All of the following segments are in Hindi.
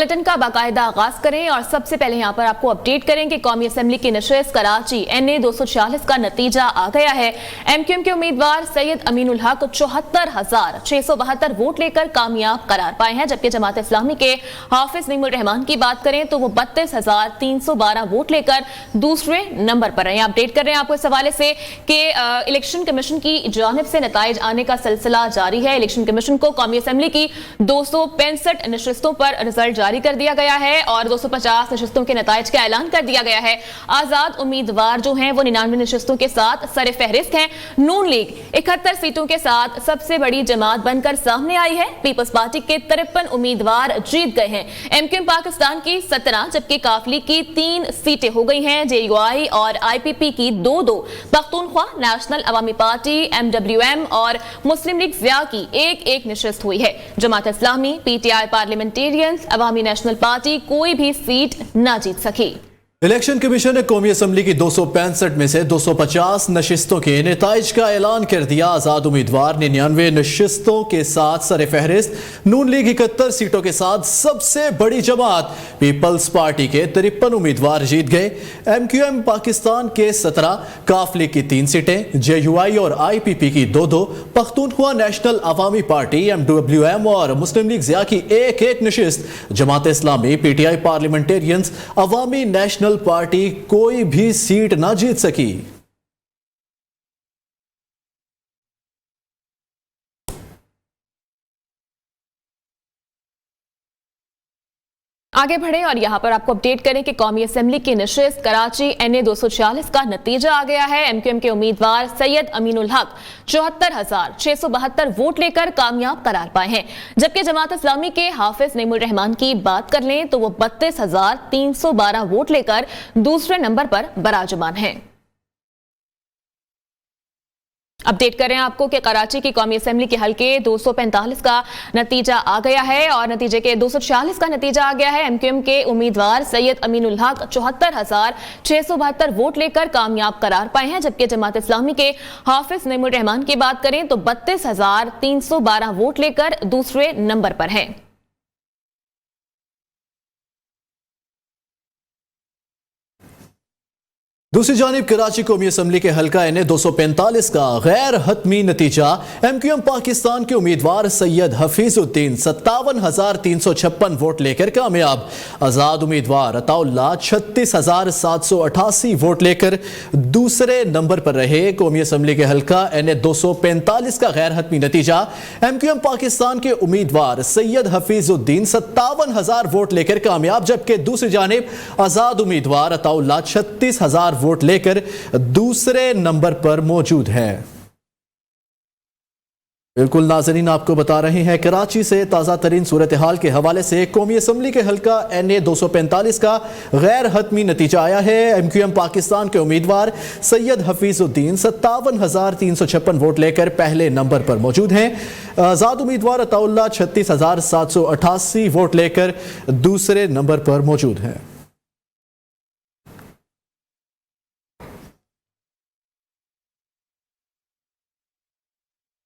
बुलेटिन का बाकायदा आगाज करें और सबसे पहले यहाँ पर आपको अपडेट करें कि कौमी असेंबली की नशिस्त कराची NA 246 का नतीजा आ गया है। MQM के उम्मीदवार सैयद अमीनुल हक 74,672 वोट लेकर कामयाब करार पाए हैं, जबकि जमात इस्लामी के हाफिज नईमुर रहमान की बात करें तो वो 32,312 वोट लेकर दूसरे नंबर पर रहे। अपडेट कर रहे हैं आपको इस हवाले से कि इलेक्शन कमीशन की जानिब से नताइज आने का सिलसिला जारी है। इलेक्शन कमीशन को कौमी असेंबली की 265 नशिस्तों पर रिजल्ट जारी कर दिया गया है और 250 नशिस्तों के नताइज का ऐलान कर दिया गया है। आजाद उम्मीदवार जो हैं वो 99 नशिस्तों के साथ सरे फहरिस्त हैं। नून लीग 71 सीटों के साथ सबसे बड़ी जमात बनकर सामने आई है। पीपल्स पार्टी के 53 उम्मीदवार जीत गए हैं। MQM पाकिस्तान की 17 जबकि काफली की 3 सीटें हो गई हैं। JUI और IPP की 2-2, पख्तूनख्वा नेशनल अवामी पार्टी MWM और मुस्लिम लीग ज़िया की 1-1 नशिस्त हुई है। जमात इस्लामी PTI पार्लियामेंटेरियंस अवामी नेशनल पार्टी कोई भी सीट न जीत सकी। इलेक्शन कमीशन ने कौमी असम्बली की 265 में से 250 नशिस्तों के नताइज का ऐलान कर दिया। आजाद उम्मीदवार 99 नशिस्तों के साथ सरे फहरिस्त। नून लीग 71 सीटों के साथ सबसे बड़ी जमात पीपल्स पार्टी के 53 उम्मीदवार जीत गए। MQM पाकिस्तान के 17, काफली की 3 सीटें, JUI और IPP की 2-2, पख्तूनख्वा नेशनल अवामी पार्टी MWM और मुस्लिम लीग ज़िया की 1-1 नशिस्त। जमात इस्लामी PTI पार्लियामेंटेरियंस अवामी नेशनल पार्टी कोई भी सीट ना जीत सकी। आगे बढ़े और यहां पर आपको अपडेट करें कि कौमी असेंबली की नशिस्त कराची NA 246 का नतीजा आ गया है। MQM के उम्मीदवार सैयद अमीनुल हक 74,672 वोट लेकर कामयाब करार पाए हैं, जबकि जमात इस्लामी के हाफिज नईमुर रहमान की बात कर लें तो वो 32,312 वोट लेकर दूसरे नंबर पर बराजमान हैं। अपडेट करें आपको कि कराची की कौमी असेंबली के हल्के 245 का नतीजा आ गया है और नतीजे के 246 का नतीजा आ गया है। MQM के उम्मीदवार सैयद अमीनुल हक 74,672 वोट लेकर कामयाब करार पाए हैं, जबकि जमात इस्लामी के हाफिज नईमुर रहमान की बात करें तो 32,312 वोट लेकर दूसरे नंबर पर हैं। दूसरी जानिब कराची कौमी असम्बली के हल्का NA 245 का गैर हतमी नतीजा MQM पाकिस्तान के उम्मीदवार सैयद हफीजुद्दीन 57,356 वोट लेकर कामयाब। आजाद उम्मीदवार अताउल्लाह 36,788 वोट लेकर दूसरे नंबर पर रहे। कौमी असम्बली के हल्का NA 245 का गैर हतमी नतीजा MQM पाकिस्तान के उम्मीदवार सैयद हफीजुद्दीन 57,000 वोट लेकर कामयाब, जबकि दूसरी जानिब आजाद उम्मीदवार अताउल्लाह 36,000 वोट लेकर दूसरे नंबर पर मौजूद हैं। बिल्कुल नाज़रीन, आपको बता रहे हैं कराची से ताज़ा तरीन सूरत हाल के हवाले से कौमी असम्बली के हल्का NA 245 का गैर हतमी नतीजा आया है। MQM पाकिस्तान के उम्मीदवार सैयद हफीजुद्दीन 57,356 वोट लेकर पहले नंबर पर मौजूद हैं। आजाद उम्मीदवार अताउल्लाह 36,788 वोट लेकर दूसरे नंबर पर मौजूद हैं।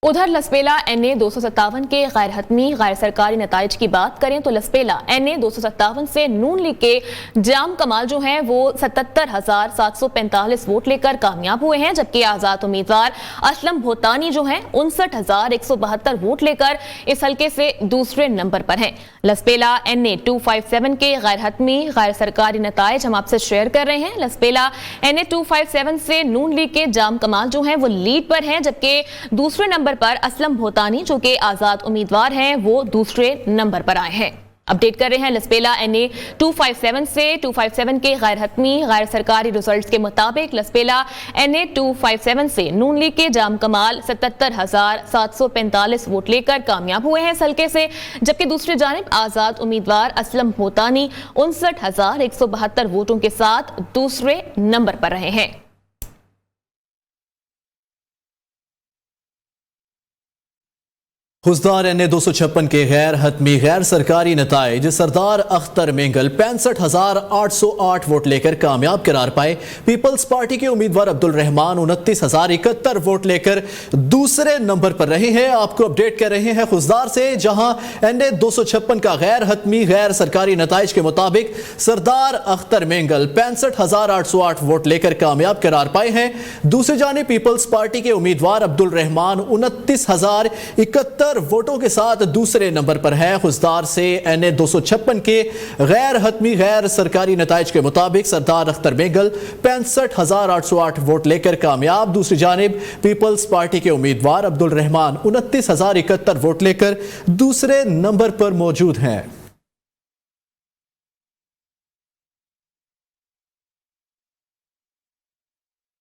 उधर लसपेला NA 257 के गैर हतमी गैर सरकारी नताइज की बात करें तो लसपेला NA 257 से नून लीग के जाम कमाल जो हैं वो 77,745 वोट लेकर कामयाब हुए हैं, जबकि आजाद उम्मीदवार असलम भोतानी जो हैं 59,172 वोट लेकर इस हल्के से दूसरे नंबर पर हैं। लसपेला NA 257 के गैर हतमी गैर सरकारी नताइज हम आपसे शेयर कर रहे हैं। लसपेला NA 257 से नून लीग के जाम कमाल जो हैं वो लीड पर हैं, जबकि दूसरे नंबर पर असलम भोतानी जो कि आजाद उम्मीदवार हैं वो दूसरे नंबर पर आए हैं। अपडेट कर रहे हैं लसपेला NA 257 से 257 के गैर हतमी गैर सरकारी रिजल्ट्स के मुताबिक लसपेला NA 257 से नून लीग के जाम कमाल 77,745 वोट लेकर कामयाब हुए हैं इस हल्के से, जबकि दूसरी जानिब आजाद उम्मीदवार असलम भोतानी 59,172 वोटों के साथ दूसरे नंबर पर रहे हैं। खुजदार NA 256 के गैर हतमी गैर सरकारी नताइज सरदार अख्तर मेंगल 65,808 वोट लेकर कामयाब करार पाए। पीपल्स पार्टी के उम्मीदवार अब्दुल रहमान 29,071 वोट लेकर दूसरे नंबर पर रहे हैं। आपको अपडेट कर रहे हैं खुजदार से, जहां NA 256 का गैर हतमी गैर सरकारी नताइज के मुताबिक सरदार अख्तर मेंगल 65,808 वोट लेकर कामयाब करार पाए हैं। दूसरी जानिब पीपल्स पार्टी के उम्मीदवार अब्दुल रहमान 29,071 वोटों के साथ दूसरे नंबर पर है। खुजदार से NA 256 के गैर हतमी गैर सरकारी नताइज के मुताबिक सरदार अख्तर मेंगल 65,808 वोट लेकर कामयाब। दूसरी जानिब पीपल्स पार्टी के उम्मीदवार अब्दुल रहमान 29,071 वोट लेकर दूसरे नंबर पर मौजूद हैं।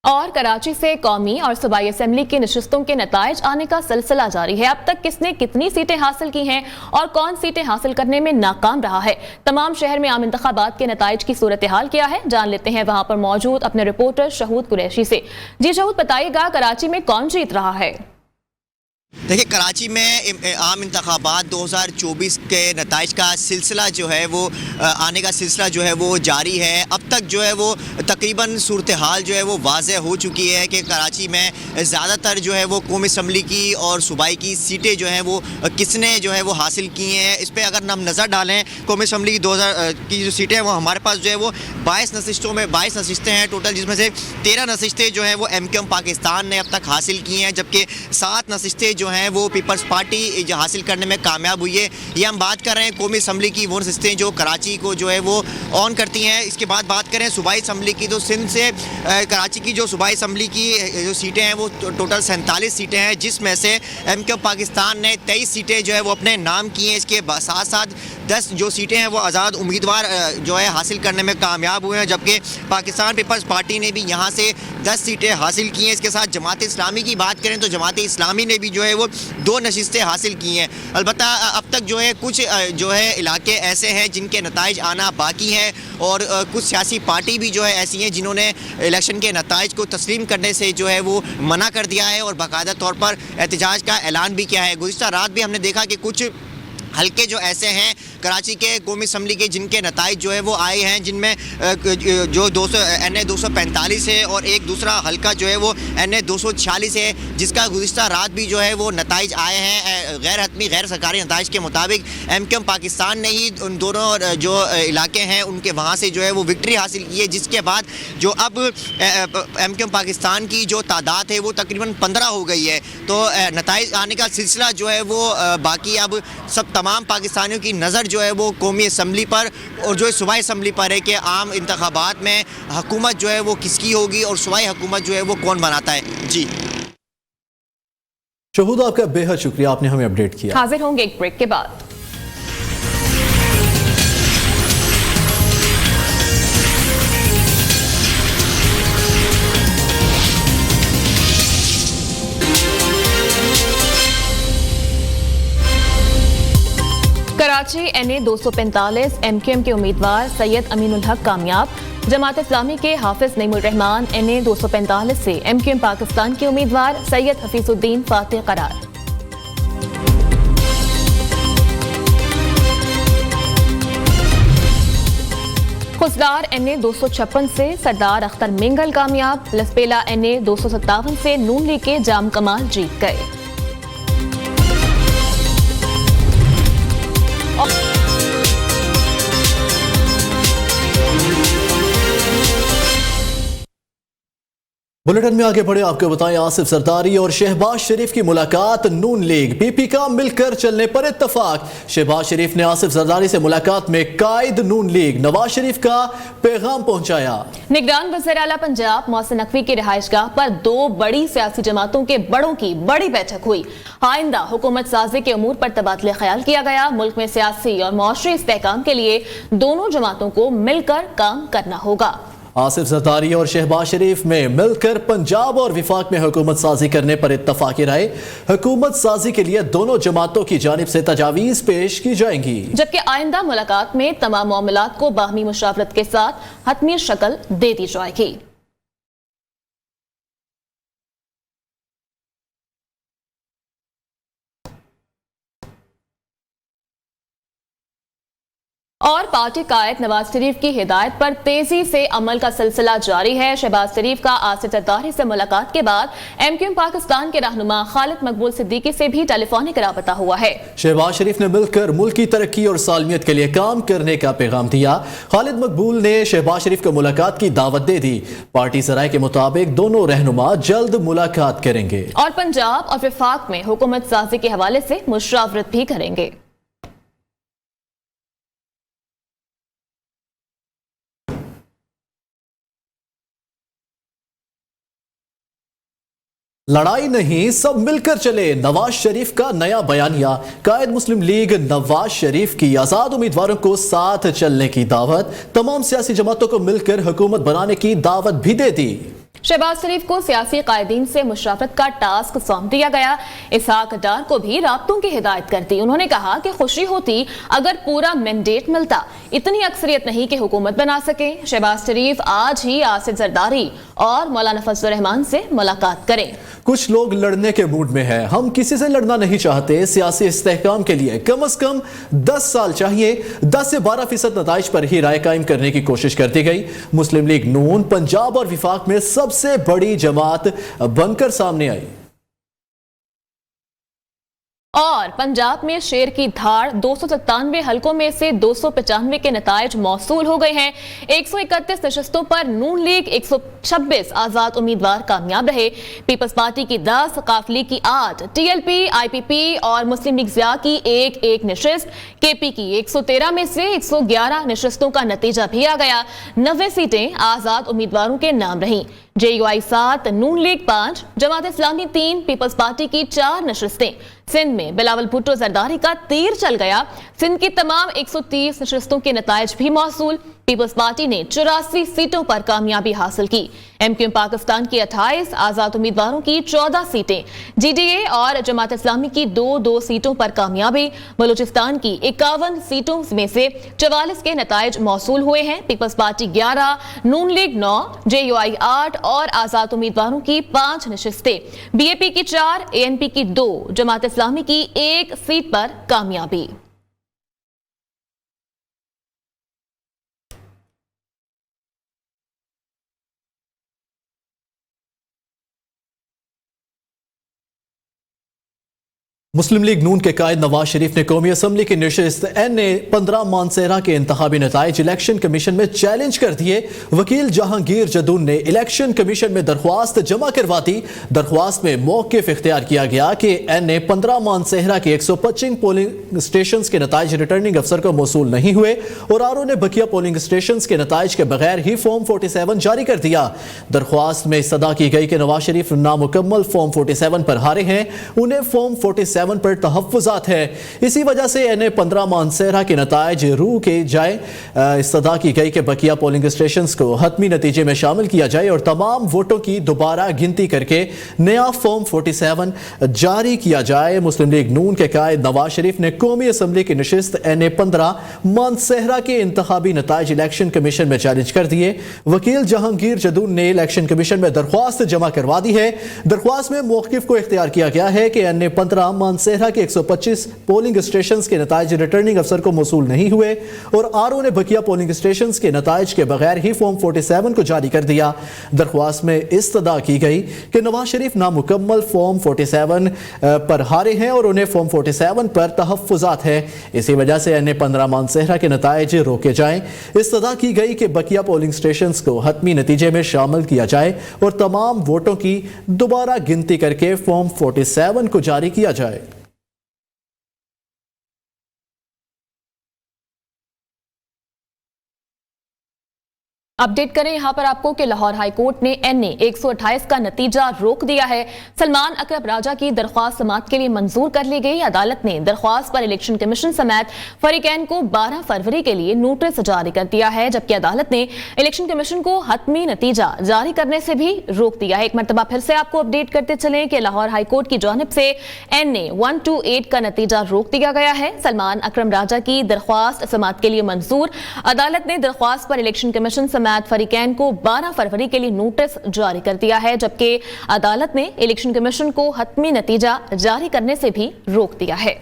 और कराची से कौमी और सूबाई असेंबली की नशिस्तों के नताइज आने का सिलसिला जारी है। अब तक किसने कितनी सीटें हासिल की हैं और कौन सीटें हासिल करने में नाकाम रहा है, तमाम शहर में आम इंतखाबात के नताइज की सूरत हाल क्या है, जान लेते हैं वहां पर मौजूद अपने रिपोर्टर शहूद कुरैशी से। जी शहूद, बताइएगा कराची में कौन जीत रहा है? देखिए, कराची में आम इंतखाबात 2024 के नताइज का सिलसिला जो है वो आने का सिलसिला जो है वो जारी है। अब तक जो है वो तकरीबन सूरत हाल जो है वो वाज़ेह हो चुकी है कि कराची में ज़्यादातर जो है वो कौमी असम्बली की और सूबाई की सीटें जो हैं वो किसने जो है वो हासिल की हैं। इस पर अगर हम नज़र डालें, कौमी असम्बली की 2000 की जो सीटें हैं वो हमारे पास जो है वो 22 नशिस्तों में 22 नशिस्तें हैं टोटल, जिसमें से 13 नशिस्तें जो हैं वो MQM पाकिस्तान ने अब तक हासिल की हैं, जबकि 7 नशिस्तें जो हैं वो पीपल्स पार्टी जो हासिल करने में कामयाब हुई है। ये हम बात कर रहे हैं कौमी असम्बली की वो नशिस्तें जो कराची को जो है वो ऑन करती हैं। इसके बाद बात करें सूबाई असम्बली की, तो सिंध से कराची की जो सूबाई असम्बली की जो सीटें हैं वो टोटल 47 सीटें हैं, जिसमें से MQM पाकिस्तान ने 23 सीटें जो है वो अपने नाम की हैं। इसके साथ साथ 10 जो सीटें हैं वो आज़ाद उम्मीदवार जो है हासिल करने में कामयाब हुए हैं, जबकि पाकिस्तान पीपल्स पार्टी ने भी यहाँ से 10 सीटें हासिल की हैं। इसके साथ जमात इस्लामी की बात करें तो जमात इस्लामी ने भी जो है वो 2 नशिस्तें हासिल की हैं। अलबत्ता अब तक जो है कुछ जो है इलाके ऐसे हैं जिनके नताइज आना बाकी हैं, और कुछ सियासी पार्टी भी जो है ऐसी हैं जिन्होंने इलेक्शन के नताइज को तस्लीम करने से जो है वो मना कर दिया है और बाकायदा तौर पर एहतजाज का ऐलान भी किया है। गुज़िश्ता रात भी हमने देखा कि कुछ हल्के जो ऐसे हैं कराची के कौमी असम्बली के जिनके नताइज जो है वो आए हैं, जिनमें जो NA 245 है और एक दूसरा हल्का जो है वो NA 246 है, जिसका गुज़िश्ता रात भी जो है वो नताइज आए हैं। गैर हतमी गैर सरकारी नताइज के मुताबिक MQM पाकिस्तान ने ही उन दोनों जो इलाके हैं उनके वहाँ से जो है वो विक्ट्री हासिल की है, जिसके बाद जो अब MQM पाकिस्तान की जो तादाद है वो तकरीबन 15 हो गई है। तो नताइज आने का सिलसिला जो है वो बाकी अब सब तमाम पाकिस्तानियों की नज़र जो है वो कौमी असम्बली पर और जो सूबाई असम्बली पर है कि आम इंतखाबात में हुकूमत जो है वो किसकी होगी और सूबाई हुकूमत जो है वो कौन बनाता है। जी शहूद, आपका बेहद शुक्रिया, आपने हमें अपडेट किया। हाजिर होंगे एक ब्रेक के बाद। कराची NA 245 MQM के उम्मीदवार सैयद अमीनुल हक कामयाब। जमात इस्लामी के हाफिज नईमुर रहमान NA 245 से MQM पाकिस्तान के उम्मीदवार सैयद हफीजुद्दीन फातिह करार। खुजदार NA 256 से सरदार अख्तर मेंगल कामयाब। लसपेला NA 257 से नून लीग के जाम कमाल जीत गए। बुलेटिन में आगे बढ़े, आपको बताएं आसिफ जरदारी और शहबाज शरीफ की मुलाकात। नून लीग PP का मिलकर चलने पर इत्तफाक। शहबाज शरीफ ने आसिफ जरदारी से मुलाकात में कायद नून लीग नवाज शरीफ का पैगाम पहुंचाया। निगरान वज़ीर आला पंजाब मोहसिन नकवी की रिहाइशगाह पर 2 बड़ी सियासी जमातों के बड़ों की बड़ी बैठक हुई। आइंदा हुकूमत साजी के अमूर पर तबादला ख्याल किया गया। मुल्क में सियासी और मुआशरी इस्तेहकाम के लिए दोनों जमातों को मिलकर काम करना होगा। आसिफ जरदारी और शहबाज शरीफ में मिलकर पंजाब और विफाक में हुकूमत साजी करने पर इत्तफाकी राय। हुकूमत साजी के लिए दोनों जमातों की जानिब से तजावीज़ पेश की जाएंगी, जबकि आइंदा मुलाकात में तमाम मामलात को बाहमी मुशावरत के साथ हतमी शक्ल दे दी जाएगी। और पार्टी कायद नवाज शरीफ की हिदायत पर तेजी से अमल का सिलसिला जारी है। शहबाज शरीफ का आसिफ जरदारी से मुलाकात के बाद एमक्यूएम पाकिस्तान के रहनुमा खालिद मकबूल सिद्दीकी से भी टेलीफोनिक राबता हुआ है। शहबाज शरीफ ने मिलकर मुल्क की तरक्की और सालमियत के लिए काम करने का पैगाम दिया। खालिद मकबूल ने शहबाज शरीफ को मुलाकात की दावत दे दी। पार्टी सराय के मुताबिक दोनों रहनुमा जल्द मुलाकात करेंगे और पंजाब और वफाक में हुकूमत साजी के हवाले से मुशावरत भी करेंगे। लड़ाई नहीं, सब मिलकर चले, नवाज शरीफ का नया बयानिया। कायद मुस्लिम लीग नवाज शरीफ की आजाद उम्मीदवारों को साथ चलने की दावत। तमाम सियासी जमातों को मिलकर हुकूमत बनाने की दावत भी दे दी। शहबाज शरीफ को सियासी कायदीन से मुशावरत का टास्क सौंप दिया गया। इसहाक डार को भी राब्तों की हिदायत कर दी। उन्होंने कहा कि खुशी होती अगर पूरा मैंडेट मिलता, इतनी अक्सरियत नहीं कि हुकूमत बना सके। शहबाज शरीफ आज ही आसिफ जरदारी और मौलाना फजलुर रहमान से मुलाकात करें। कुछ लोग लड़ने के मूड में हैं। हम किसी से लड़ना नहीं चाहते। सियासी इस्तेहकाम के लिए कम से कम 10 साल चाहिए। 10 से 12% नताइज पर ही राय कायम करने की कोशिश करती गई। मुस्लिम लीग नून पंजाब और विफाक में सबसे बड़ी जमात बनकर सामने आई। और पंजाब में शेर की धाड़ 297 हलकों में से 295 के नताइज मौसूल हो गए हैं। 131 नशस्तों पर नून लीग 126 आजाद उम्मीदवार कामयाब रहे। पीपल्स पार्टी की 10, काफली की 8, टीएलपी, आईपीपी और मुस्लिम लीग ज़िया की एक नशिस्त, केपी की 113 में से 111 नशस्तों का नतीजा भी आ गया। 90 सीटें आजाद उम्मीदवारों के नाम रहीं। जेयूआई 7, नून league 5, Jamaat Islami 3, peoples party की 4 नशस्तें। सिंध में बिलावल भुट्टो जरदारी का तीर चल गया। सिंध की तमाम 130 नशस्तों के नताइज भी मौसूल। पीपल्स पार्टी ने 84 सीटों पर कामयाबी हासिल की। एमक्यूएम पाकिस्तान की 28, आजाद उम्मीदवारों की 14 सीटें, जीडीए और जमात इस्लामी की 2 सीटों पर कामयाबी। बलूचिस्तान की 51 सीटों में से 44 के नताइज मौसूल हुए हैं। पीपल्स पार्टी 11, नून लीग 9, जेयूआई 8 और आजाद उम्मीदवारों की 5 नशिस्तें, बीएपी की 4, एएनपी की 2, जमात इस्लामी की 1 सीट पर कामयाबी। मुस्लिम लीग नून के कायद नवाज शरीफ ने कौमी असम्बली की नशिस्त NA-15 मानसेरा के इंतखाबी नताइज इलेक्शन कमीशन में चैलेंज कर दिए। वकील जहांगीर जदून ने इलेक्शन कमीशन में दरख्वास्त जमा करवा दी। दरख्वास्त में मौक़िफ़ इख्तियार किया गया कि NA-15 मानसेरा के 125 पोलिंग स्टेशन के नताइज रिटर्निंग अफसर को मौसूल नहीं हुए और आरओ ने बकिया पोलिंग स्टेशन के नताइज के बगैर ही फॉर्म 47 जारी कर दिया। दरख्वास्त में इस्तदा की गई कि नवाज शरीफ नामुकम्मल फॉर्म 47 पर हारे हैं। उन्हें फॉर्म 47 पर तहफ़्फ़ुज़ात है। इसी वजह से NA-15 मानसेरा के नताइज रू के जाए। इस्तदा की गई कि बकिया पोलिंग स्टेशन को हतमी नतीजे में शामिल किया जाए और तमाम वोटों की दोबारा गिनती करके नया फॉर्म 47 जारी किया जाए। मुस्लिम लीग नून के कायद नवाज शरीफ ने कौमी असम्बली की नशिस्त NA-15 मानसेरा के इंतखाबी नताइज इलेक्शन कमीशन में चैलेंज कर दिए। वकील जहांगीर जदून ने इलेक्शन कमीशन में दरख्वास्त जमा करवा दी है। दरख्वास्त में मौक़िफ़ को इख्तियार किया गया है कि NA-15 मानसेरा के 125 पोलिंग स्टेशन के नताइज रिटर्निंग अफसर को मौसूल नहीं हुए और आरओ ने बकिया पोलिंग स्टेशन के नताइज के बगैर ही फॉर्म 47 को जारी कर दिया। दरख्वास्त में इस्तदा की गई कि नवाज शरीफ नामुकम्मल फॉर्म 47 पर हारे हैं और उन्हें फॉर्म 47 पर तहफ़्फ़ुज़ात है। इसी वजह से NA-15 मानसेरा के नताइज रोके जाएं। इस्तदा की गई कि बकिया पोलिंग स्टेशन को हतमी नतीजे में शामिल किया जाए और तमाम वोटों की दोबारा गिनती करके फॉर्म 47 को जारी किया जाए। अपडेट करें यहां पर आपको कि लाहौर हाई कोर्ट ने NA 128 का नतीजा रोक दिया है। सलमान अकरम राजा की दरख्वास्त समाअत के लिए मंजूर कर ली गई। अदालत ने दरख्वास्त पर इलेक्शन कमीशन समेत फरीकैन को 12 फरवरी के लिए नोटिस जारी कर दिया है, जबकि अदालत ने इलेक्शन कमीशन को हतमी नतीजा जारी करने से भी रोक दिया है। एक मरतबा फिर से आपको अपडेट करते चलें कि लाहौर हाई कोर्ट की जानिब से NA 128 का नतीजा रोक दिया गया है। सलमान अकरम राजा की दरख्वास्त समाअत के लिए मंजूर। अदालत ने दरख्वास्त पर इलेक्शन कमीशन समेत फरीकैन को 12 फरवरी के लिए नोटिस जारी कर दिया है, जबकि अदालत ने इलेक्शन कमीशन को हतमी नतीजा जारी करने से भी रोक दिया है।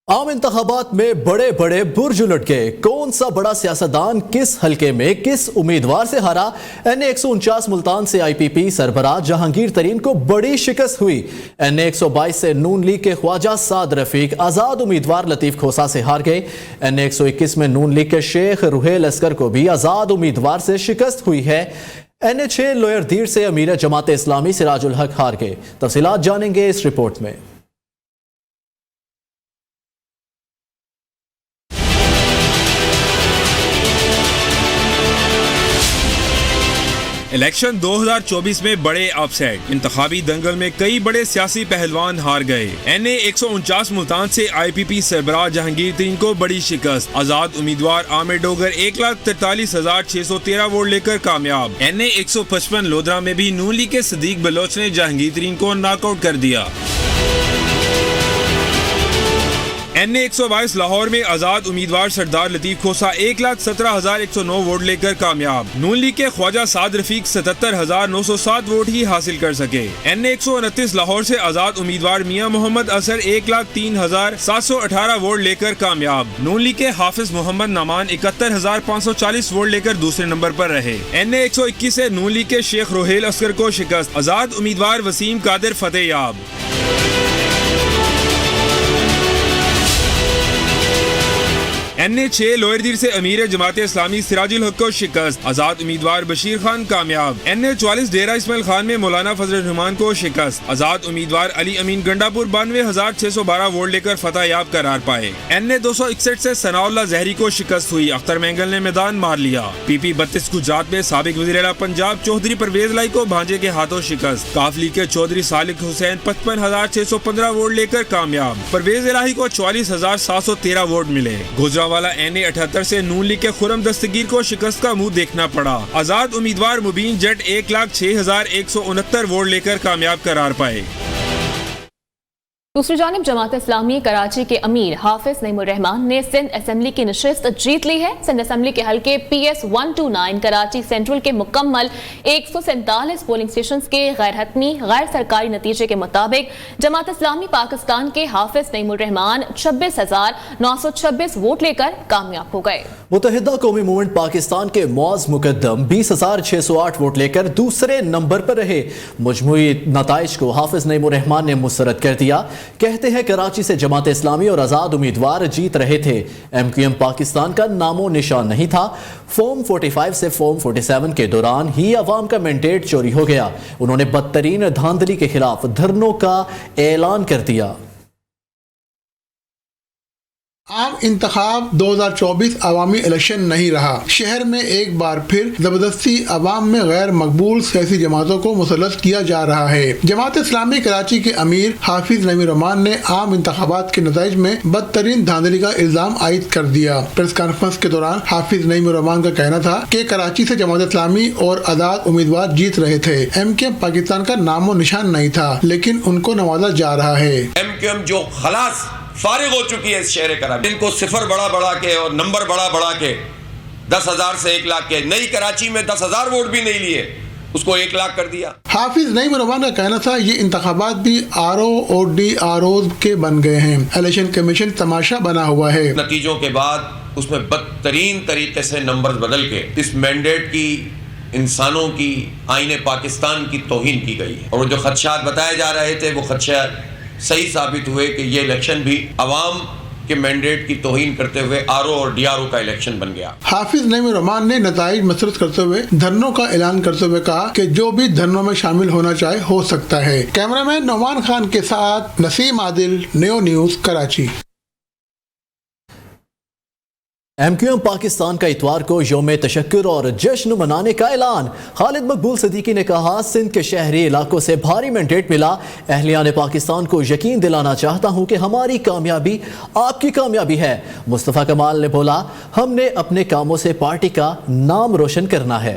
आम इंतखाबात में बड़े बड़े बुर्ज उलट गए। कौन सा बड़ा सियासतदान किस हलके में किस उम्मीदवार से हारा? NA 149 मुल्तान से IPP सरबराह जहांगीर तरीन को बड़ी शिकस्त हुई। NA 122 से नून लीग के ख्वाजा साद रफीक आजाद उम्मीदवार लतीफ खोसा से हार गए। NA 121 में नून लीग के शेख रुहेल अस्कर को भी आजाद उम्मीदवार से शिकस्त हुई है। NA 6 लोयर दीर से अमीर जमात इस्लामी सिराजुल हक हार गए। तफसीलात जानेंगे इस रिपोर्ट में। इलेक्शन 2024 में बड़े अपसेट। इंतखाबी दंगल में कई बड़े सियासी पहलवान हार गए। NA 149 मुल्तान से IPP सरबराह जहांगीर तरीन को बड़ी शिकस्त। आजाद उम्मीदवार आमिर डोगर 1,43,613 वोट लेकर कामयाब। NA 155 लोधरा में भी नून लीग के सदीक बलोच ने जहांगीर तरीन को नॉकआउट कर दिया। NA 122 लाहौर में आजाद उम्मीदवार सरदार लतीफ खोसा 1,17,109 वोट लेकर कामयाब। नून लीग के ख्वाजा साद रफीक 77,907 वोट ही हासिल कर सके। NA 129 लाहौर से आजाद उम्मीदवार मियां मोहम्मद असर 1,03,718 वोट लेकर कामयाब। नून लीग के हाफिज मोहम्मद नामान 71,540 वोट लेकर दूसरे नंबर पर रहे। NA 121 से नून लीग के शेख रुहेल अस्कर को शिकस्त। आजाद उम्मीदवार वसीम कादिर फतेहयाब। NA 6 लोयर दीर से अमीर जमात इस्लामी सिराजुल हक को शिकस्त। आजाद उम्मीदवार बशीर खान कामयाब। NA 44 डेरा इस्माइल खान में मौलाना फजल रहमान को शिकस्त। आजाद उम्मीदवार अली अमीन गंडापुर 92,612 वोट लेकर फतह याब करार पाए। NA 261 से सनाउल्लाह जहरी को शिकस्त हुई। अख्तर मैंगल ने मैदान मार लिया। PP 32 गुजरात में साबिक वज़ीर आला पंजाब चौधरी परवेज लाई को भांजे के हाथों शिकस्त। काफ लीग के चौधरी सालिक हुसैन 55,615 वोट लेकर कामयाब। परवेज इलाही को 44,713 वोट मिले। वाला NA 78 से नून लीग के खुरम दस्तगीर को शिकस्त का मुंह देखना पड़ा। आजाद उम्मीदवार मुबीन जट 1,06,169 वोट लेकर कामयाब करार पाए। दूसरी जानिब जमात इस्लामी कराची के अमीर हाफिज नईमुर रहमान ने सिंध असेंबली की नशिस्त जीत ली है। सिंध असेंबली के हल्के PS 129 कराची सेंट्रल के मुकम्मल 147 पोलिंग स्टेशन के गैर हतमी गैर सरकारी नतीजे के मुताबिक जमात इस्लामी पाकिस्तान के हाफिज नईमुर रहमान 26,926 वोट लेकर कामयाब हो गए। मुत्तहिदा कौमी मूवमेंट पाकिस्तान के मौज मुकद्दम 20,608 वोट लेकर दूसरे नंबर पर रहे। मजमूई नताइज को हाफिज नईमुर रहमान ने मुस्तरद कर दिया। कहते हैं कराची से जमात इस्लामी और आजाद उम्मीदवार जीत रहे थे। MQM पाकिस्तान का नामो निशान नहीं था। फॉर्म 45 से फॉर्म 47 के दौरान ही अवाम का मैंडेट चोरी हो गया। उन्होंने बदतरीन धांधली के खिलाफ धरनों का ऐलान कर दिया। आम इंतखाब 2024 अवामी इलेक्शन नहीं रहा। शहर में एक बार फिर जबरदस्ती अवाम में गैर मकबूल सियासी जमातों को मुसल्लत किया जा रहा है। जमात इस्लामी कराची के अमीर हाफिज नईमुर रहमान ने आम इंतखाबात के नताइज में बदतरीन धांधली का इल्जाम आयद कर दिया। प्रेस कॉन्फ्रेंस के दौरान हाफिज नईमुर रहमान का कहना था कि कराची से जमात इस्लामी और आजाद उम्मीदवार जीत रहे थे। MQM पाकिस्तान का नामो निशान नहीं था, लेकिन उनको नवाजा जा रहा है। MQM जो खलास फारिग हो चुकी है इस शहर कराची, इनको सिफर बढ़ा के और नंबर बढ़ा के 10,000 से 1 लाख के, नई कराची में 10,000 वोट भी नहीं लिए, उसको 1 लाख कर दिया। हाफिज नईमुर रहमान का कहना था ये इंतखाबात भी RO और DROs के बन गए हैं। इलेक्शन कमीशन तमाशा बना हुआ है। नतीजों के बाद उसमें बदतरीन तरीके से नंबर बदल के इस मैंडेट की इंसानों की आईने पाकिस्तान की तौहीन की गई है। और जो खदशात बताए जा रहे थे वो खदशात सही साबित हुए कि ये इलेक्शन भी अवाम के मैंडेट की तौहीन करते हुए RO और DRO का इलेक्शन बन गया। हाफिज नईमुर रहमान ने नताइज मसरत करते हुए धरनों का ऐलान करते हुए कहा कि जो भी धरनों में शामिल होना चाहे हो सकता है। कैमरामैन नौमान खान के साथ Naseem Adil, new news Karachi. MQM Pakistan का इतवार को यौम तशक्कुर और जश्न मनाने का ऐलान। खालिद मकबूल सदीकी ने कहा, सिंध के शहरी इलाकों से भारी मैंडेट मिला। अहलियान पाकिस्तान को यकीन दिलाना चाहता हूं कि हमारी कामयाबी आपकी कामयाबी है। मुस्तफ़ा कमाल ने बोला, हमने अपने कामों से पार्टी का नाम रोशन करना है।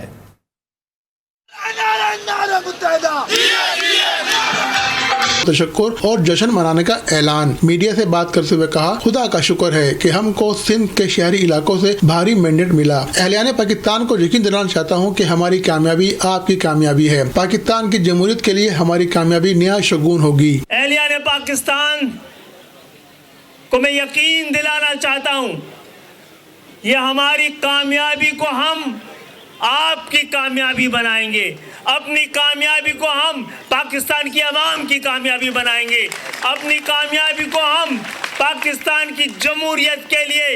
तशक्कुर और जश्न मनाने का ऐलान। मीडिया से बात करते हुए कहा, खुदा का शुक्र है कि हमको सिंध के शहरी इलाकों से भारी मैंडेट मिला। अहलियान पाकिस्तान को यकीन दिलाना चाहता हूँ कि हमारी कामयाबी आपकी कामयाबी है। पाकिस्तान की जमहूरियत के लिए हमारी कामयाबी नया शगुन होगी। अहलियान पाकिस्तान को मैं यकीन दिलाना चाहता हूं, ये हमारी कामयाबी को हम आपकी कामयाबी बनाएंगे, अपनी कामयाबी को हम पाकिस्तान की आवाम की कामयाबी बनाएंगे, अपनी कामयाबी को हम पाकिस्तान की जमहूरियत के लिए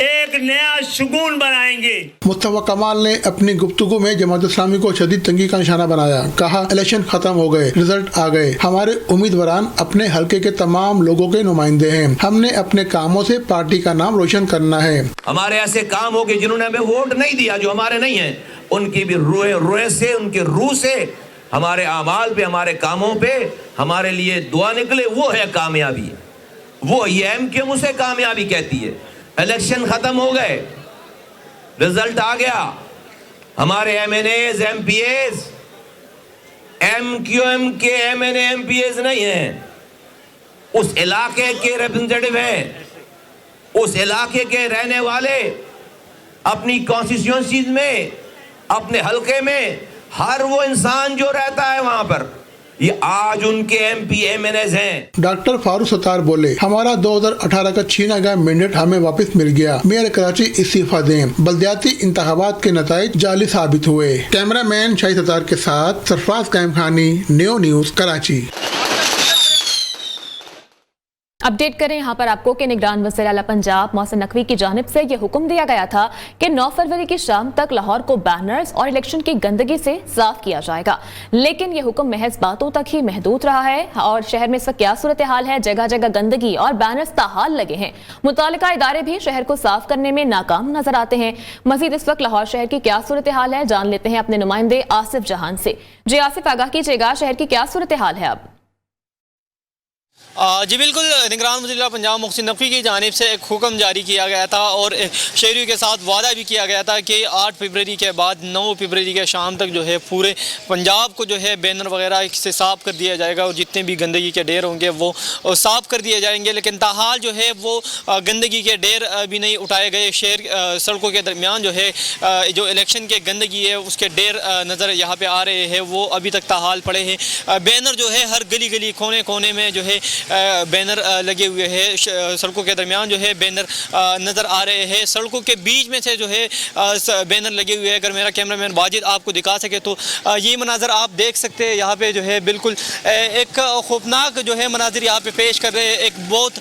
एक नया शुगून बनाएंगे। मुस्तफा कमाल ने अपनी गुफ्तगू में जमात इस्लामी को शदीद तंगी का निशाना बनाया। कहा, इलेक्शन खत्म हो गए, रिजल्ट आ गए, हमारे उम्मीदवार अपने हलके के तमाम लोगों के नुमाइंदे हैं, हमने अपने कामों से पार्टी का नाम रोशन करना है। हमारे ऐसे काम हो गए जिन्होंने हमें वोट नहीं दिया, जो हमारे नहीं है, उनकी भी रोए से, उनकी रूह से हमारे आमाल पे, हमारे कामों पे हमारे लिए दुआ निकले, वो है कामयाबी। वो ये एमक्यूएम उसे कामयाबी कहती है। इलेक्शन खत्म हो गए, रिजल्ट आ गया, हमारे एमएनएज, एमपीएज एमक्यूएम के एमएनए एमपीएज नहीं हैं, उस इलाके के रिप्रेजेंटेटिव हैं, उस इलाके के रहने वाले अपनी कॉन्स्टिट्यूएंसीज में, अपने हलके में हर वो इंसान जो रहता है वहां पर, ये आज उनके एमपी एमएनएज हैं। डॉक्टर फारूक सत्तार बोले, हमारा 2018 का छीना गया मैंडेट हमें वापस मिल गया, मेयर कराची इस्तीफा दें, बल्दियाती इंतखाबात के नताइज जाली साबित हुए। कैमरामैन शाहिद सत्तार के साथ सरफराज कायम खानी, न्यू न्यूज कराची। अपडेट करें यहाँ पर आपको कि निगरान वज़ीर आला पंजाब मोहसिन नकवी की जानिब से यह हुक्म दिया गया था कि 9 फरवरी की शाम तक लाहौर को बैनर्स और इलेक्शन की गंदगी से साफ किया जाएगा, लेकिन यह हुक्म महज बातों तक ही महदूद रहा है। और शहर में इस वक्त क्या सूरत हाल है? जगह जगह गंदगी और बैनर्स ताहाल लगे हैं। मुतालिका इदारे भी शहर को साफ करने में नाकाम नजर आते हैं। मजीद इस वक्त लाहौर शहर की क्या सूरत हाल है, जान लेते हैं अपने नुमाइंदे आसिफ जहान से। जी आसिफ, आगाह कीजिएगा, शहर की क्या सूरत हाल है अब? जी बिल्कुल, निगरान वज़ीर आला पंजाब मोहसिन नकवी की जानिब से एक हुक्म जारी किया गया था और शहरियों के साथ वादा भी किया गया था कि 8 फरवरी के बाद 9 फरवरी के शाम तक जो है पूरे पंजाब को जो है बैनर वगैरह से साफ़ कर दिया जाएगा और जितने भी गंदगी के ढेर होंगे वो साफ़ कर दिए जाएंगे। लेकिन ताहाल जो है वो गंदगी के ढेर भी नहीं उठाए गए। शहर सड़कों के दरमियान जो है जो इलेक्शन के गंदगी है उसके ढेर नज़र यहाँ पर आ रहे हैं, वो अभी तक ताहाल पड़े हैं। बैनर जो है हर गली गली कोने कोने में जो है बैनर लगे हुए हैं, सड़कों के दरमियान जो है बैनर नज़र आ रहे हैं, सड़कों के बीच में से जो है बैनर लगे हुए हैं। अगर मेरा कैमरामैन वाजिद आपको दिखा सके तो ये मनाजर आप देख सकते हैं। यहाँ पे जो है बिल्कुल एक खौफनाक जो है मनाजिर यहाँ पे पेश कर रहे हैं, एक बहुत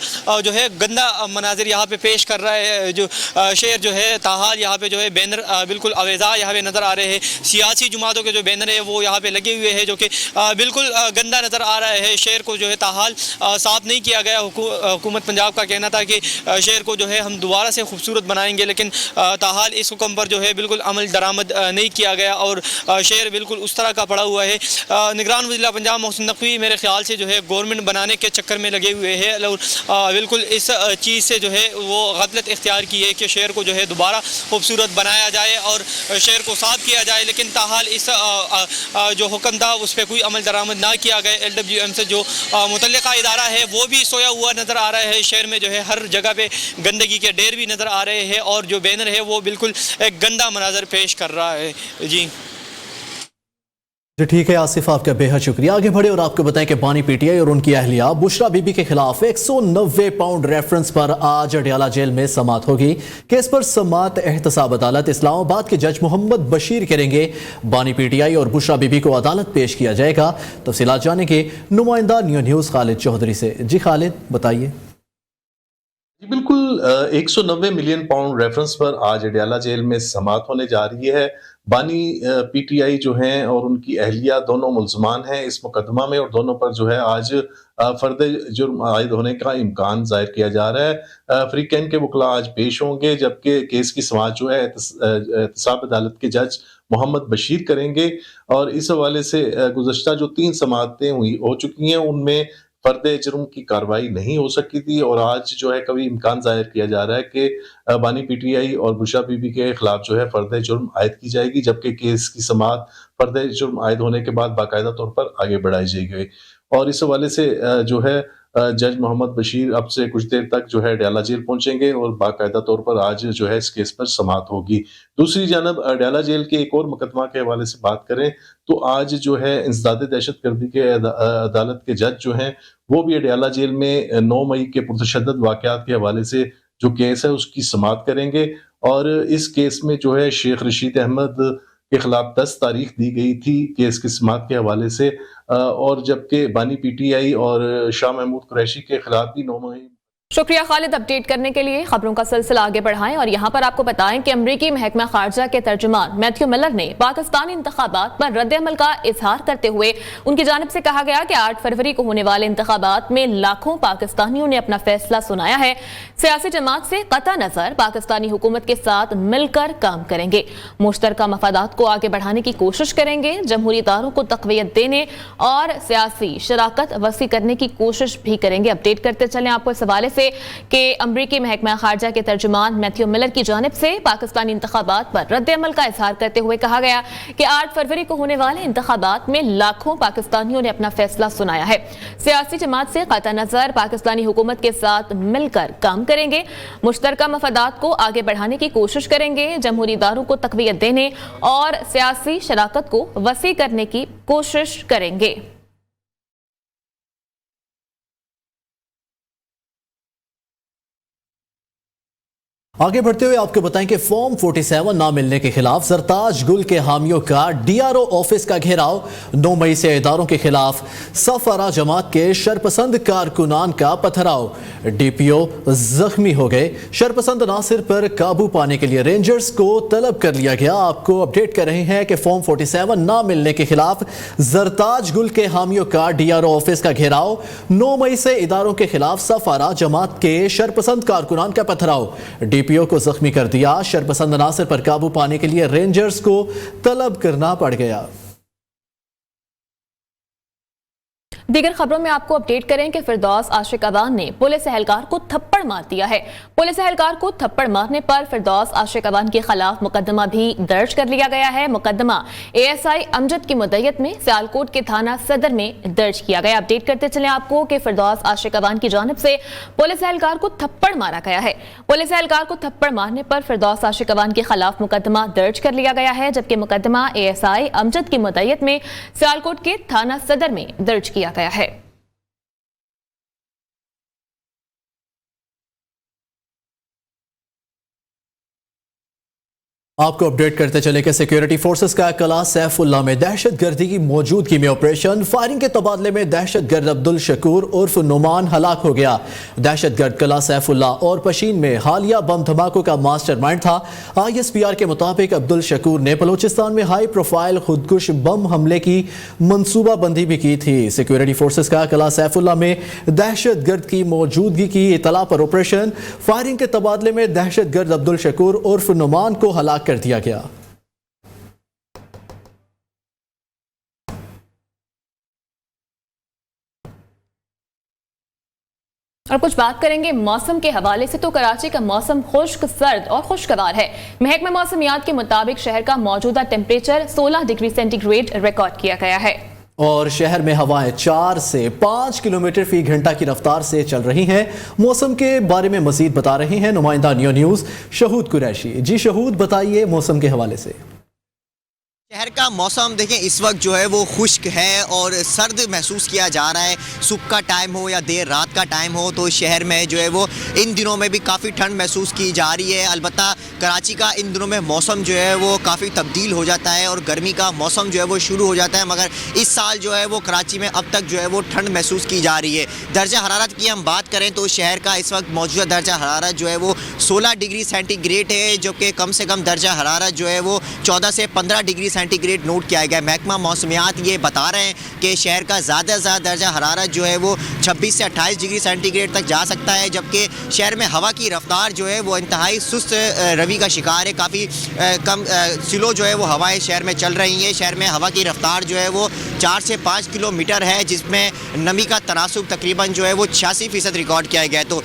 जो है गंदा मनाजिर यहाँ पे पेश कर रहा है जो शहर जो है ताहाल। यहाँ पे जो है बैनर बिल्कुल अवेजा यहाँ पे नज़र आ रहे हैं। सियासी जमातों के जो बैनर है वो यहाँ पे लगे हुए हैं जो कि बिल्कुल गंदा नज़र आ रहा है। शहर को जो है ताहाल साफ नहीं किया गया। हुकूमत पंजाब का कहना था कि शहर को जो है हम दोबारा से खूबसूरत बनाएंगे, लेकिन ताहाल इस हुक्म पर जो है बिल्कुल अमल दरामद नहीं किया गया और शहर बिल्कुल उस तरह का पड़ा हुआ है। निगरान वज़ीर आला पंजाब मोहसिन नकवी मेरे ख्याल से जो है गवर्नमेंट बनाने के चक्कर में लगे हुए हैं और बिल्कुल इस चीज़ से जो है वो गफलत इख्तियार की है कि शहर को जो है दोबारा खूबसूरत बनाया जाए और शहर को साफ किया जाए, लेकिन ताहाल इस जो हुक्म था उस पर कोई अमल दरामद ना किया गया। LWM से जो मुतल्लिका इदारा है वो भी सोया हुआ नज़र आ रहा है। शहर में जो है हर जगह पे गंदगी के ढेर भी नज़र आ रहे हैं और जो बैनर है वो बिल्कुल एक गंदा मनाजर पेश कर रहा है। जी ठीक है आसिफ, आपका बेहद शुक्रिया। आगे बढ़े और आपको बताएं कि बानी पीटीआई और उनकी अहलिया बुशरा बीबी के खिलाफ 190 पाउंड रेफरेंस पर आज अडयाला जेल में समाअत होगी। केस पर समाअत एहतसाब अदालत इस्लामाबाद के जज मोहम्मद बशीर करेंगे। बानी पीटीआई और बुशरा बीबी को अदालत पेश किया जाएगा। तफसीलात जाने के नुमाइंदा न्यू न्यूज़ खालिद चौधरी से। जी खालिद, बताइए। बिल्कुल 190 मिलियन पाउंड रेफरेंस पर आज अडयाला जेल में समाअत होने जा रही है। बानी पीटीआई जो हैं और उनकी अहलिया दोनों मुल्ज़मान हैं इस मुकदमा में और दोनों पर जो है आज फर्द जुर्म आयद होने का इम्कान जाहिर किया जा रहा है। फ्रीकैन के वकला आज पेश होंगे, जबकि केस की समाअत जो है एहतसाब अदालत के जज मोहम्मद बशीर करेंगे और इस हवाले से गुज़श्ता जो 3 समाअतें हो चुकी हैं उनमें फर्द जुर्म की कार्रवाई नहीं हो सकी थी और आज जो है कभी इम्कान जाहिर किया जा रहा है कि बानी पीटीआई और बुशरा बीबी के खिलाफ जो है फर्द जुर्म आयद की जाएगी, जबकि केस की समाअत फर्द जुर्म आयद होने के बाद बाकायदा तौर पर आगे बढ़ाई जाएगी। और इस हवाले से जो है जज मोहम्मद बशीर अब से कुछ देर तक जो है अडयाला जेल पहुंचेंगे और बाकायदा तौर पर आज जो है इस केस पर समाअत होगी। दूसरी जानब अडयाला जेल के एक और मुकदमा के हवाले से बात करें तो आज जो है इंसदाद दहशतगर्दी के अदालत के जज जो हैं वो भी अडयाला जेल में 9 मई के पुरतशद्दद वाक़यात के हवाले से जो केस है उसकी समाअत करेंगे। और इस केस में जो है शेख रशीद अहमद के खिलाफ 10 तारीख दी गई थी केस की समाअत के हवाले से, और जबकि बानी PTI और शाह महमूद कुरैशी के खिलाफ भी 9 मई। शुक्रिया खालिद, अपडेट करने के लिए। खबरों का सिलसिला आगे बढ़ाएं और यहाँ पर आपको बताएं कि अमरीकी महकमा खारजा के तर्जुमान मैथ्यू मिलर ने पाकिस्तानी इंतखाबात पर रद्द-ए-अमल का इजहार करते हुए उनकी जानिब से कहा गया कि 8 फरवरी को होने वाले इंतखाबात में लाखों पाकिस्तानियों ने अपना फैसला सुनाया है। सियासी जमात से कता नजर पाकिस्तानी हुकूमत के साथ मिलकर काम करेंगे, मुश्तरका मफादात को आगे बढ़ाने की कोशिश करेंगे, जमहूरी इदारों को तक़वियत देने और सियासी शराकत वसी करने की कोशिश भी करेंगे। अपडेट करते चलें आपको इस हवाले से कि अमरीकी महकमा खारजा के तर्जुमान मैथ्यू मिलर की जानिब से पाकिस्तानी इंतखाबात पर रद्द-ए-अमल का इजहार करते हुए कहा गया कि 8 फरवरी को होने वाले इंतखाबात में लाखों पाकिस्तानियों ने अपना फैसला सुनाया है। सियासी जमात से कता नजर पाकिस्तानी हुकूमत के साथ मिलकर काम करेंगे, मुश्तरका मफादात को आगे बढ़ाने की कोशिश करेंगे, जमहूरी इदारों को तक़वियत देने और सियासी शराकत को वसी करने की कोशिश करेंगे। आगे बढ़ते हुए आपको बताएं कि फॉर्म 47 ना मिलने के खिलाफ सरताज गुल के हामियों का DRO ऑफिस का घेराव। 9 मई से इदारों के खिलाफ सफारा जमात के शरपसंद कारकुनान का पथराव, DPO जख्मी हो गए। शरपसंद नासिर पर काबू पाने के लिए रेंजर्स को तलब कर लिया गया। आपको अपडेट कर रहे हैं कि फॉर्म 47 ना मिलने के खिलाफ सरताज गुल के हामियों का DRO ऑफिस का घेराव। 9 मई से इदारों के खिलाफ सफारा जमात के शरपसंद कारकुनान का पथराव, DPO को जख्मी कर दिया। शरपसंद नासिर पर काबू पाने के लिए रेंजर्स को तलब करना पड़ गया। दीगर खबरों में आपको अपडेट करें कि फिरदौस आशिक अवान ने पुलिस एहलकार को थप्पड़ मार दिया है। पुलिस एहलकार को थप्पड़ मारने पर फिरदौस आशिक अवान के खिलाफ मुकदमा भी दर्ज कर लिया गया है। मुकदमा ASI अमजद की मुद्दत में सियालकोट के थाना सदर में दर्ज किया गया। अपडेट करते चले आपको कि फिरदौस आशिक अवान की जानिब से पुलिस एहलकार को थप्पड़ मारा गया है। पुलिस एहलकार को थप्पड़ मारने पर फिरदौस आशिक अवान के खिलाफ मुकदमा दर्ज कर लिया गया है, जबकि मुकदमा ASI अमजद की मुद्दत में सियालकोट के थाना सदर में दर्ज किया गया है। आपको अपडेट करते चले कि सिक्योरिटी फोर्सेस का कला सैफुल्ला में दहशतगर्दी की मौजूदगी में ऑपरेशन फायरिंग के तबादले में दहशतगर्द अब्दुल शकूर उर्फ नुमान हलाक हो गया। दहशतगर्द कला सैफुल्ला और पशीन में हालिया बम धमाकों का मास्टरमाइंड था। ISPR के मुताबिक अब्दुल शकूर ने बलूचिस्तान में हाई प्रोफाइल खुदकुश बम हमले की मनसूबाबंदी भी की थी। सिक्योरिटी फोर्सेस का कला सैफुल्ला में दहशतगर्द की मौजूदगी की इतला पर ऑपरेशन फायरिंग के तबादले में दहशतगर्द अब्दुल शकूर उर्फ नुमान को हलाक कर दिया गया। और कुछ बात करेंगे मौसम के हवाले से, तो कराची का मौसम खुश्क, सर्द और खुशगवार है। महकमा मौसमियात के मुताबिक शहर का मौजूदा टेम्परेचर 16 डिग्री सेंटीग्रेड रिकॉर्ड किया गया है और शहर में हवाएं 4 से 5 किलोमीटर फी घंटा की रफ्तार से चल रही हैं। मौसम के बारे में मजीद बता रहे हैं नुमाइंदा न्यू न्यूज़ शहूद कुरैशी। जी शहूद, बताइए मौसम के हवाले से। शहर का मौसम देखें इस वक्त जो है वो खुश्क है और सर्द महसूस किया जा रहा है। सुबह का टाइम हो या देर रात का टाइम हो तो शहर में जो है वो इन दिनों में भी काफ़ी ठंड महसूस की जा रही है। अलबत्ता कराची का इन दिनों में मौसम जो है वो काफ़ी तब्दील हो जाता है और गर्मी का मौसम जो है वो शुरू हो जाता है, मगर इस साल जो है वो कराची में अब तक जो है वो ठंड महसूस की जा रही है। दर्जा हरारत की हम बात करें तो शहर का इस वक्त मौजूदा दर्जा हरारत जो है वो 16 डिग्री सेंटीग्रेड है, जबकि कम से कम दर्जा हरारत जो है वो 14 से 15 डिग्री सेंटीग्रेड नोट किया गया। महकमा मौसमियात ये बता रहे हैं कि शहर का ज़्यादा से ज़्यादा दर्जा हरारत जो है वो 26 से 28 डिग्री सेंटीग्रेड तक जा सकता है, जबकि शहर में हवा की रफ्तार जो है वो इंतहाई सुस्त रवि का शिकार है। काफ़ी कम स्लो जो है वो हवाएं शहर में चल रही हैं। शहर में हवा की रफ्तार जो है वो 4 से 5 किलोमीटर है, जिसमें नमी का तनासुब तकरीबन जो है वो 86% रिकॉर्ड किया गया है। तो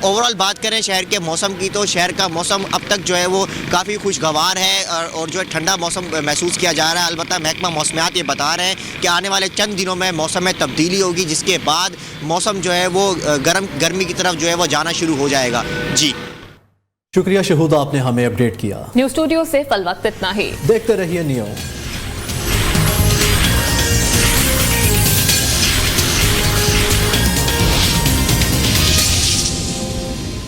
ओवरऑल बात करें शहर के मौसम की तो शहर का मौसम अब तक जो है वो काफ़ी खुशगवार है और जो है ठंडा मौसम महसूस महसूस किया जा रहा है। अलबत्ता महकमा मौसमियात ये बता रहे हैं कि आने वाले चंद दिनों में मौसम में तब्दीली होगी, जिसके बाद मौसम जो है वो गर्मी की तरफ जो है वो जाना शुरू हो जाएगा। जी शुक्रिया शहूदा, आपने हमें अपडेट किया। न्यूज स्टूडियो से फल वक्त इतना ही। देखते रहिए न्यूज।